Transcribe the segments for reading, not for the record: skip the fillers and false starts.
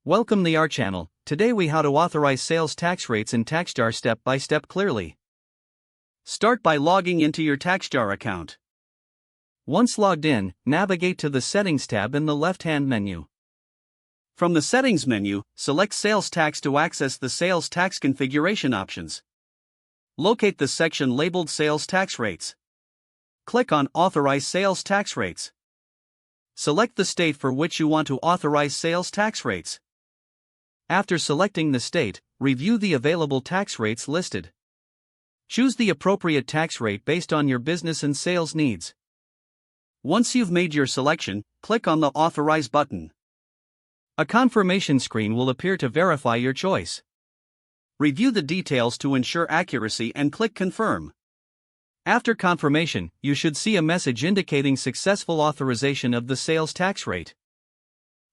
Welcome to our channel. Today we how to authorize sales tax rates in TaxJar step by step clearly. Start by logging into your TaxJar account. Once logged in, navigate to the Settings tab in the left-hand menu. From the Settings menu, select Sales Tax to access the sales tax configuration options. Locate the section labeled Sales Tax Rates. Click on Authorize Sales Tax Rates. Select the state for which you want to authorize sales tax rates. After selecting the state, review the available tax rates listed. Choose the appropriate tax rate based on your business and sales needs. Once you've made your selection, click on the Authorize button. A confirmation screen will appear to verify your choice. Review the details to ensure accuracy and click Confirm. After confirmation, you should see a message indicating successful authorization of the sales tax rate.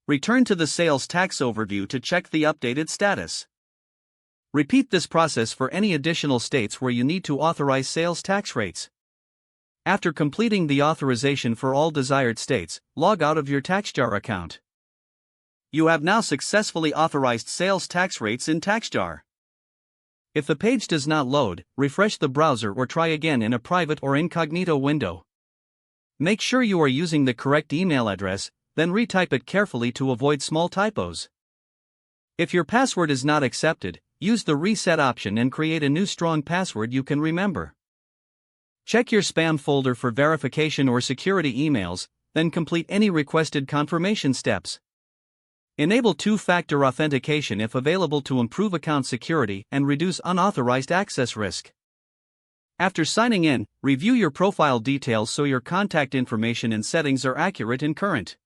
Return to the Sales Tax Overview to check the updated status. Repeat this process for any additional states where you need to authorize sales tax rates. After completing the authorization for all desired states, log out of your TaxJar account. You have now successfully authorized sales tax rates in TaxJar. If the page does not load, refresh the browser or try again in a private or incognito window. Make sure you are using the correct email address, then retype it carefully to avoid small typos. If your password is not accepted, use the reset option and create a new strong password you can remember. Check your spam folder for verification or security emails, then complete any requested confirmation steps. Enable two-factor authentication if available to improve account security and reduce unauthorized access risk. After signing in, review your profile details so your contact information and settings are accurate and current.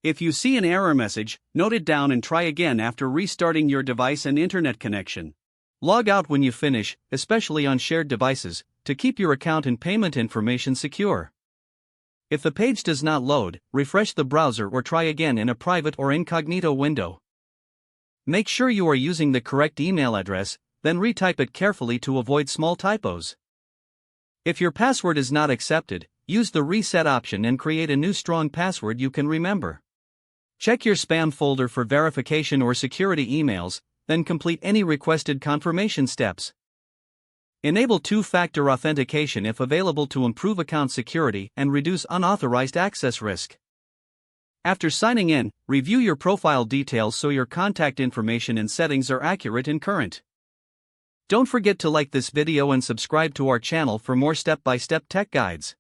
If you see an error message, note it down and try again after restarting your device and internet connection. Log out when you finish, especially on shared devices, to keep your account and payment information secure. If the page does not load, refresh the browser or try again in a private or incognito window. Make sure you are using the correct email address, then retype it carefully to avoid small typos. If your password is not accepted, use the reset option and create a new strong password you can remember. Check your spam folder for verification or security emails, then complete any requested confirmation steps. Enable two-factor authentication if available to improve account security and reduce unauthorized access risk. After signing in, review your profile details so your contact information and settings are accurate and current. Don't forget to like this video and subscribe to our channel for more step-by-step tech guides.